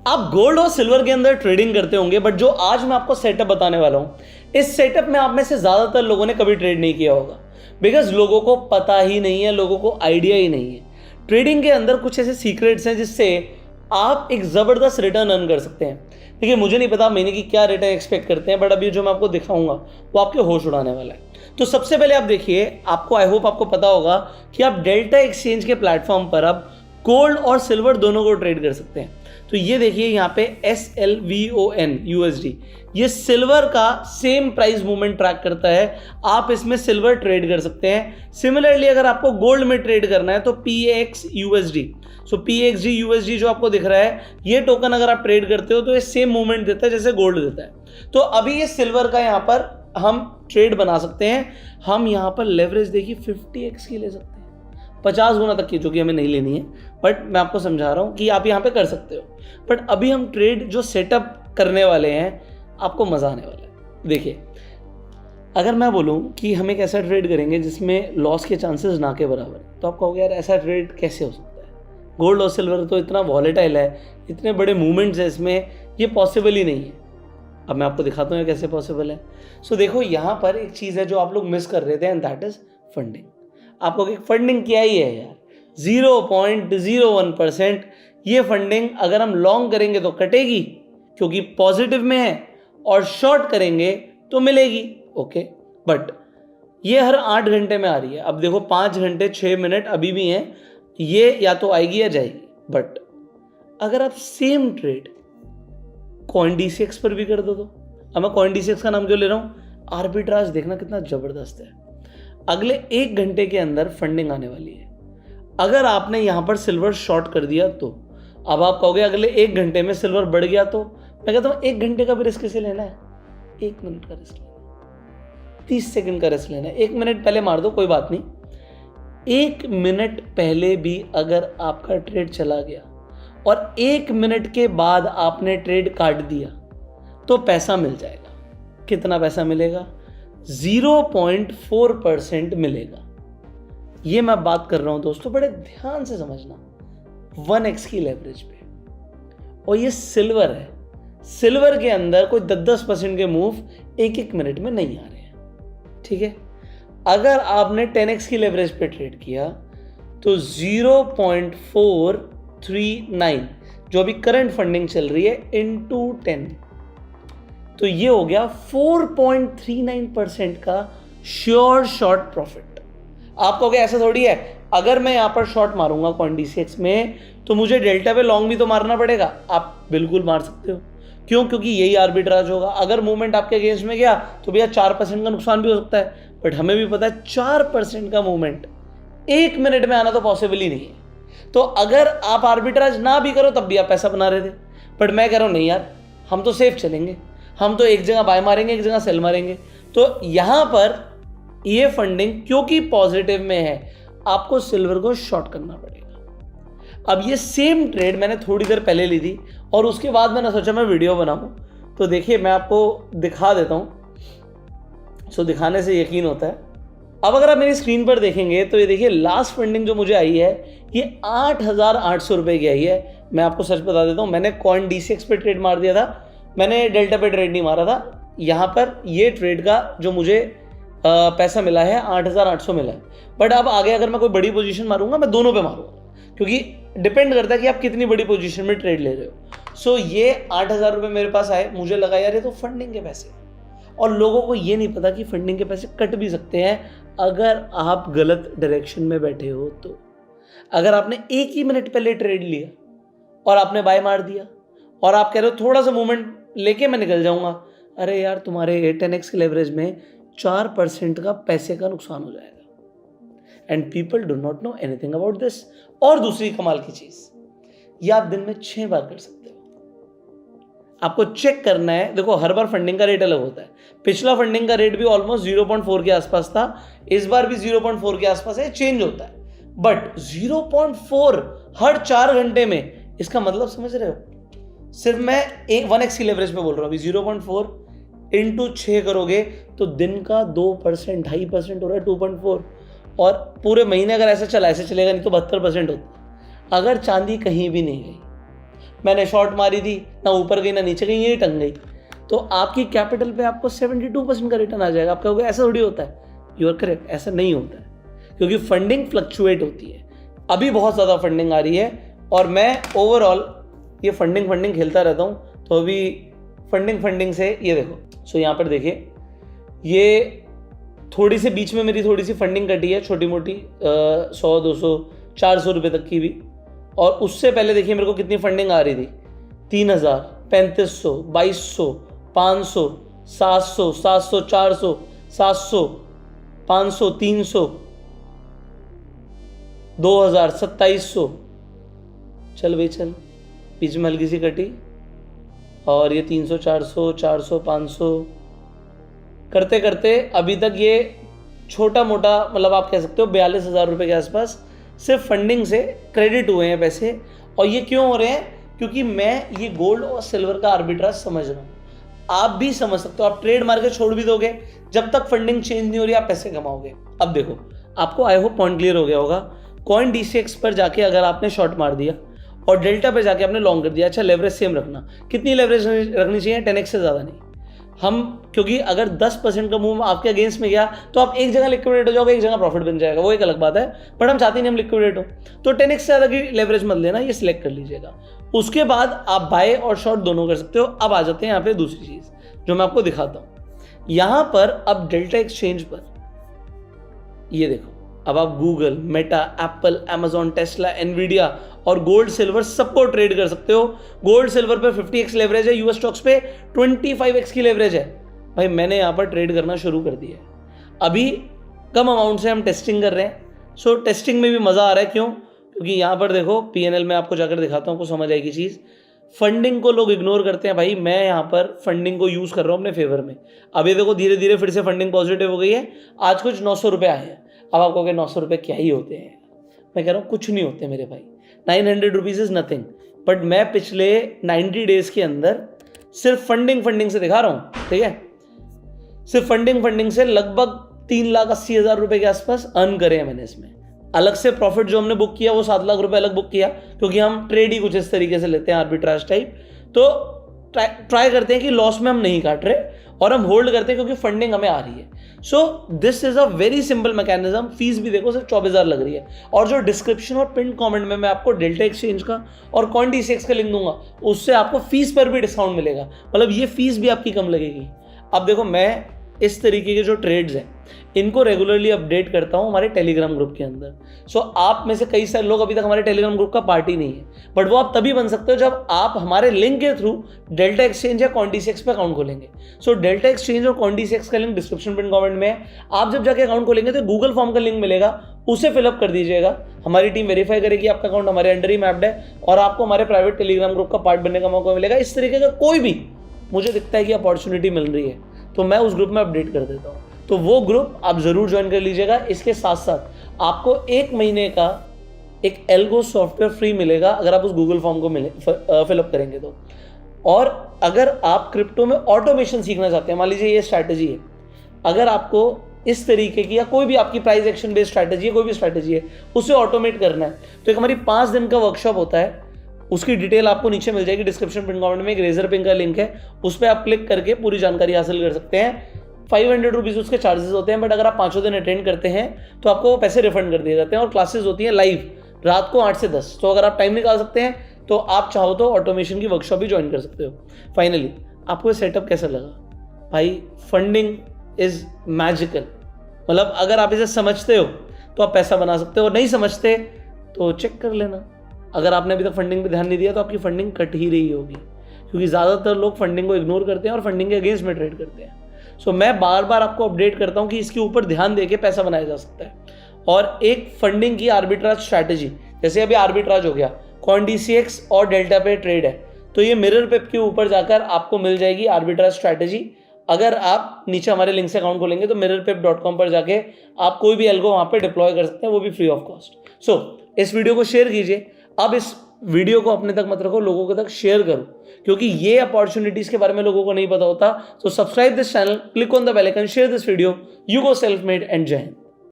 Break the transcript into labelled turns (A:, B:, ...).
A: आप गोल्ड और सिल्वर के अंदर ट्रेडिंग करते होंगे, बट जो आज मैं आपको सेटअप बताने वाला हूं, इस सेटअप में आप में से ज्यादातर लोगों ने कभी ट्रेड नहीं किया होगा, बिकॉज लोगों को पता ही नहीं है, लोगों को आइडिया ही नहीं है। ट्रेडिंग के अंदर कुछ ऐसे सीक्रेट्स हैं जिससे आप एक जबरदस्त रिटर्न अर्न कर सकते हैं। देखिए, मुझे नहीं पता महीने की क्या रिटर्न एक्सपेक्ट करते हैं, बट अभी जो मैं आपको दिखाऊंगा वो आपके होश उड़ाने वाला है। तो सबसे पहले आप देखिए, आपको आई होप आपको पता होगा कि आप डेल्टा एक्सचेंज के प्लेटफॉर्म पर अब गोल्ड और सिल्वर दोनों को ट्रेड कर सकते हैं। तो ये देखिए यहाँ पे SLVON USD, ये सिल्वर का सेम प्राइस मूवमेंट ट्रैक करता है। आप इसमें सिल्वर ट्रेड कर सकते हैं। सिमिलरली अगर आपको गोल्ड में ट्रेड करना है तो PAX USD, सो PXG USD जो आपको दिख रहा है, ये टोकन अगर आप ट्रेड करते हो तो ये सेम मूवमेंट देता है जैसे गोल्ड देता है। तो अभी ये सिल्वर का यहाँ पर हम ट्रेड बना सकते हैं। हम यहाँ पर लेवरेज देखिए 50x की ले सकते हैं, 50 गुना तक की, जो कि हमें नहीं लेनी है, बट मैं आपको समझा रहा हूँ कि आप यहाँ पे कर सकते हो। बट अभी हम ट्रेड जो सेटअप करने वाले हैं, आपको मज़ा आने वाला है। देखिए, अगर मैं बोलूँ कि हम एक ऐसा ट्रेड करेंगे जिसमें लॉस के चांसेस ना के बराबर है, तो आप कहोगे यार ऐसा ट्रेड कैसे हो सकता है? गोल्ड और सिल्वर तो इतना वॉलेटाइल है, इतने बड़े मूवमेंट्स है इसमें, ये पॉसिबल ही नहीं है। अब मैं आपको दिखाता हूँ कैसे पॉसिबल है। सो देखो, यहाँ पर एक चीज़ है जो आप लोग मिस कर रहे थे, एंड दैट इज फंडिंग। आपको फंडिंग क्या ही है यार, 0.01%। ये फंडिंग अगर हम लॉन्ग करेंगे तो कटेगी क्योंकि पॉजिटिव में है, और शॉर्ट करेंगे तो मिलेगी। ओके, बट ये हर 8 घंटे में आ रही है। अब देखो 5 घंटे 6 मिनट अभी भी हैं, ये या तो आएगी या जाएगी। बट अगर आप सेम ट्रेड CoinDCX पर भी कर दो तो, अब मैं CoinDCX का नाम क्यों ले रहा हूँ, आर्बिट्राज देखना कितना ज़बरदस्त है। अगले 1 घंटे के अंदर फंडिंग आने वाली है। अगर आपने यहाँ पर सिल्वर शॉर्ट कर दिया तो अब आप कहोगे अगले 1 घंटे में सिल्वर बढ़ गया तो, मैं कहता हूँ 1 घंटे का भी रिस्क कैसे लेना है, 1 मिनट का रिस्क लेना है, 30 सेकंड का रिस्क लेना है। 1 मिनट पहले मार दो कोई बात नहीं, 1 मिनट पहले भी अगर आपका ट्रेड चला गया और 1 मिनट के बाद आपने ट्रेड काट दिया तो पैसा मिल जाएगा। कितना पैसा मिलेगा? 0.4% मिलेगा। ये मैं बात कर रहा हूं दोस्तों, बड़े ध्यान से समझना, 1x की लेवरेज पे। और ये सिल्वर है, सिल्वर के अंदर कोई 10% के मूव 1-1 मिनट में नहीं आ रहे हैं, ठीक है। अगर आपने 10x की लेवरेज पे ट्रेड किया तो 0.439 जो अभी करंट फंडिंग चल रही है इनटू 10, तो ये हो गया 4.39% का श्योर शॉर्ट प्रॉफिट। आप कहोगे ऐसा थोड़ी है, अगर मैं यहां पर शॉर्ट मारूंगा CoinDCX में तो मुझे डेल्टा पे लॉन्ग भी तो मारना पड़ेगा। आप बिल्कुल मार सकते हो, क्यों? क्योंकि यही आर्बिट्राज होगा। अगर मूवमेंट आपके अगेंस्ट में गया तो भैया 4% का नुकसान भी हो सकता है, बट हमें भी पता है 4% का मूवमेंट 1 मिनट में आना तो पॉसिबल ही नहीं है। तो अगर आप आर्बिट्राज ना भी करो तब भी आप पैसा बना रहे थे, बट मैं कह रहा हूं नहीं यार, हम तो सेफ चलेंगे, हम तो एक जगह बाय मारेंगे, एक जगह सेल मारेंगे। तो यहां पर ये फंडिंग क्योंकि पॉजिटिव में है, आपको सिल्वर को शॉर्ट करना पड़ेगा। अब ये सेम ट्रेड मैंने थोड़ी देर पहले ली थी और उसके बाद मैंने सोचा मैं वीडियो बनाऊं, तो देखिए मैं आपको दिखा देता हूं। सो दिखाने से यकीन होता है। अब अगर आप मेरी स्क्रीन पर देखेंगे तो ये देखिए लास्ट फंडिंग जो मुझे आई है ये 8,800 रुपये की आई है। मैं आपको सच बता देता हूँ, मैंने CoinDCX पे ट्रेड मार दिया था, मैंने डेल्टा पे ट्रेड नहीं मारा था। यहाँ पर ये ट्रेड का जो मुझे पैसा मिला है 8,800 मिला है। बट अब आगे अगर मैं कोई बड़ी पोजीशन मारूंगा, मैं दोनों पे मारूंगा, क्योंकि डिपेंड करता है कि आप कितनी बड़ी पोजीशन में ट्रेड ले रहे हो। सो ये 8,000 रुपये मेरे पास आए, मुझे लगा यार ये तो फंडिंग के पैसे, और लोगों को ये नहीं पता कि फंडिंग के पैसे कट भी सकते हैं अगर आप गलत डायरेक्शन में बैठे हो। तो अगर आपने 1 ही मिनट पहले ट्रेड लिया और आपने बाय मार दिया और आप कह रहे हो थोड़ा सा मूवमेंट लेके मैं निकल जाऊंगा, अरे यार तुम्हारे 10x के लेवरेज में 4% का पैसे का नुकसान हो जाएगा। And people do not know anything about this. और दूसरी कमाल की चीज, ये आप दिन में 6 बार कर सकते हो। आपको चेक करना है, देखो हर बार फंडिंग का रेट अलग होता है। पिछला फंडिंग का रेट भी ऑलमोस्ट 0.4 के आसपास था, इस बार भी 0.4 के आसपास है, चेंज होता है। बट 0.4 हर 4 घंटे में, इसका मतलब समझ रहे हो? सिर्फ मैं 1x की लेवरेज पे बोल रहा हूँ। 0.4 इंटू 6 करोगे तो दिन का 2%, 2.5% हो रहा है, 2.4। और पूरे महीने अगर ऐसा चला, ऐसे चलेगा नहीं तो 72% होता। अगर चांदी कहीं भी नहीं गई, मैंने शॉर्ट मारी थी, ना ऊपर गई ना नीचे गई, यही टंग गई, तो आपकी कैपिटल पे आपको 72% का रिटर्न आ जाएगा। आप कहोगे ऐसा थोड़ी होता है, यू आर करेक्ट, ऐसा नहीं होता है, क्योंकि फंडिंग फ्लक्चुएट होती है। अभी बहुत ज़्यादा फंडिंग आ रही है और मैं ओवरऑल ये फंडिंग खेलता रहता हूँ, तो अभी फंडिंग से ये देखो, सो यहाँ पर देखिए, ये थोड़ी सी बीच में मेरी थोड़ी सी फंडिंग कटी है, छोटी मोटी 100 200 400 रुपये तक की भी, और उससे पहले देखिए मेरे को कितनी फंडिंग आ रही थी, 3000, 3500, 2200, 500, 700, 700, 400, 700, 500, 300, 2000, 2700, चल भाई चल, बीच में हल्की सी कटी, और ये 300, 400, 400, 500 करते करते अभी तक ये छोटा मोटा, मतलब आप कह सकते हो 42,000 रुपये के आसपास सिर्फ फंडिंग से क्रेडिट हुए हैं पैसे। और ये क्यों हो रहे हैं? क्योंकि मैं ये गोल्ड और सिल्वर का आर्बिट्राज समझ रहा हूँ। आप भी समझ सकते हो, आप ट्रेड मार्केट छोड़ भी दोगे, जब तक फंडिंग चेंज नहीं हो रही आप पैसे कमाओगे। अब देखो, आपको आई होप पॉइंट क्लियर हो गया होगा। कॉइन DCX पर जाके अगर आपने शॉर्ट मार दिया और डेल्टा पे जाके आपने लॉन्ग कर दिया, अच्छा लेवरेज सेम रखना, कितनी लेवरेज रखनी चाहिए? 10x से ज़्यादा नहीं। हम, क्योंकि अगर 10% का मूव आपके अगेंस्ट में गया तो आप एक जगह लिक्विडेट हो जाओगे, एक जगह प्रॉफिट बन जाएगा, वो एक अलग बात है, बट हम चाहते नहीं हम लिक्विडेट हो, तो 10x से ज़्यादा की लेवरेज मत लेना, ये सिलेक्ट कर लीजिएगा। उसके बाद आप बाय और शॉर्ट दोनों कर सकते हो। अब आ जाते हैं यहाँ पे दूसरी चीज़ जो मैं आपको दिखाता हूँ। यहाँ पर अब डेल्टा एक्सचेंज पर ये देखो, अब आप Google, Meta, Apple, Amazon, Tesla, Nvidia और गोल्ड सिल्वर सबको ट्रेड कर सकते हो। गोल्ड सिल्वर पे 50x लेवरेज है, यूएस स्टॉक्स पे 25x की लेवरेज है। भाई मैंने यहाँ पर ट्रेड करना शुरू कर दिया है। अभी कम अमाउंट से हम टेस्टिंग कर रहे हैं, सो टेस्टिंग में भी मज़ा आ रहा है। क्यों? क्योंकि यहाँ पर देखो PNL में आपको जाकर दिखाता हूँ, आपको समझ आएगी चीज़। फंडिंग को लोग इग्नोर करते हैं, भाई मैं यहाँ पर फंडिंग को यूज़ कर रहा हूँ अपने फेवर में। अभी देखो धीरे धीरे फिर से फंडिंग पॉजिटिव हो गई है, आज कुछ 900 रुपये आए हैं। अब आप कहोगे 900 रुपये क्या ही होते हैं? मैं कह रहा हूँ कुछ नहीं होते मेरे भाई, 900 रुपीज़ इज़ नथिंग। बट मैं पिछले 90 डेज़ के अंदर सिर्फ फंडिंग से दिखा रहा हूँ, ठीक है? सिर्फ फंडिंग से लगभग 3,80,000 रुपये के आसपास अर्न करे हैं मैंने इसमें। अलग से प्रॉफिट जो हमने बुक किया वो 7 लाख रुपये अलग बुक किया, क्योंकि हम ट्रेड ही कुछ इस तरीके से लेते हैं, आर्बिट्राज टाइप। तो ट्राई करते हैं कि लॉस में हम नहीं काट रहे और हम होल्ड करते हैं क्योंकि फंडिंग हमें आ रही है। So this is a very simple mechanism. Fees भी देखो सिर्फ 24,000 लग रही है। और जो डिस्क्रिप्शन और पिन कमेंट में मैं आपको डेल्टा एक्सचेंज का और कॉइन DCX का लिंक दूंगा, उससे आपको फीस पर भी डिस्काउंट मिलेगा, मतलब ये फीस भी आपकी कम लगेगी। अब देखो, मैं इस तरीके के जो ट्रेड्स हैं इनको रेगुलरली अपडेट करता हूँ हमारे टेलीग्राम ग्रुप के अंदर। सो आप में से कई सारे लोग अभी तक हमारे टेलीग्राम ग्रुप का पार्टी नहीं है, बट वो आप तभी बन सकते हो जब आप हमारे लिंक के थ्रू डेल्टा एक्सचेंज या कॉइन DCX पे अकाउंट खोलेंगे। सो डेल्टा एक्सचेंज और कॉइन DCX का लिंक डिस्क्रिप्शन पिन कमेंट में है। आप जब जाके अकाउंट खोलेंगे तो गूगल फॉर्म का लिंक मिलेगा, उसे फिलअप कर दीजिएगा। हमारी टीम वेरीफाई करेगी आपका अकाउंट हमारे अंडर ही मैप्ड है और आपको हमारे प्राइवेट टेलीग्राम ग्रुप का पार्ट बनने का मौका मिलेगा। इस तरीके का कोई भी मुझे दिखता है कि अपॉर्चुनिटी मिल रही है तो मैं उस ग्रुप में अपडेट कर देता हूँ, तो वो ग्रुप आप ज़रूर ज्वाइन कर लीजिएगा। इसके साथ साथ आपको 1 महीने का एक एल्गो सॉफ्टवेयर फ्री मिलेगा अगर आप उस गूगल फॉर्म को फिलअप करेंगे तो। और अगर आप क्रिप्टो में ऑटोमेशन सीखना चाहते हैं, मान लीजिए ये स्ट्रैटेजी है, अगर आपको इस तरीके की या कोई भी आपकी प्राइस एक्शन बेस्ड स्ट्रैटेजी है, कोई भी स्ट्रैटेजी है, उसे ऑटोमेट करना है तो एक हमारी 5 दिन का वर्कशॉप होता है। उसकी डिटेल आपको नीचे मिल जाएगी डिस्क्रिप्शन पिन कमेंट में। एक रेजर पिन का लिंक है, उस पर आप क्लिक करके पूरी जानकारी हासिल कर सकते हैं। 500 रुपीज़ उसके चार्जेस होते हैं, बट अगर आप 5 दिन अटेंड करते हैं तो आपको वो पैसे रिफंड कर दिए जाते हैं। और क्लासेस होती हैं लाइव रात को 8 से 10, तो अगर आप टाइम निकाल सकते हैं तो आप चाहो तो ऑटोमेशन की वर्कशॉप भी ज्वाइन कर सकते हो। फाइनली आपको ये सेटअप कैसा लगा? भाई फंडिंग इज़ मैजिकल, मतलब अगर आप इसे समझते हो तो आप पैसा बना सकते हो, और नहीं समझते तो चेक कर लेना। अगर आपने अभी तक फंडिंग पे ध्यान नहीं दिया तो आपकी फंडिंग कट ही रही होगी, क्योंकि ज़्यादातर लोग फंडिंग को इग्नोर करते हैं और फंडिंग के अगेंस्ट में ट्रेड करते हैं। सो मैं बार बार आपको अपडेट करता हूँ कि इसके ऊपर ध्यान देके पैसा बनाया जा सकता है। और एक फंडिंग की आर्बिट्राज स्ट्रैटेजी, जैसे अभी आर्बिट्राज हो गया, कॉइन DCX और डेल्टा पे ट्रेड है, तो ये मिरर पेप के ऊपर जाकर आपको मिल जाएगी आर्बिट्राज स्ट्रैटेजी। अगर आप नीचे हमारे लिंक से अकाउंट खोलेंगे तो mirrorpep.com पर जाके आप कोई भी एल्गो वहाँ पे डिप्लॉय कर सकते हैं, वो भी फ्री ऑफ कॉस्ट। सो इस वीडियो को शेयर कीजिए। अब इस वीडियो को अपने तक मत रखो, लोगों के तक शेयर करो, क्योंकि ये अपॉर्चुनिटीज के बारे में लोगों को नहीं पता होता। So subscribe this channel, click on the bell icon, share this video. You go self made and जय हिंद।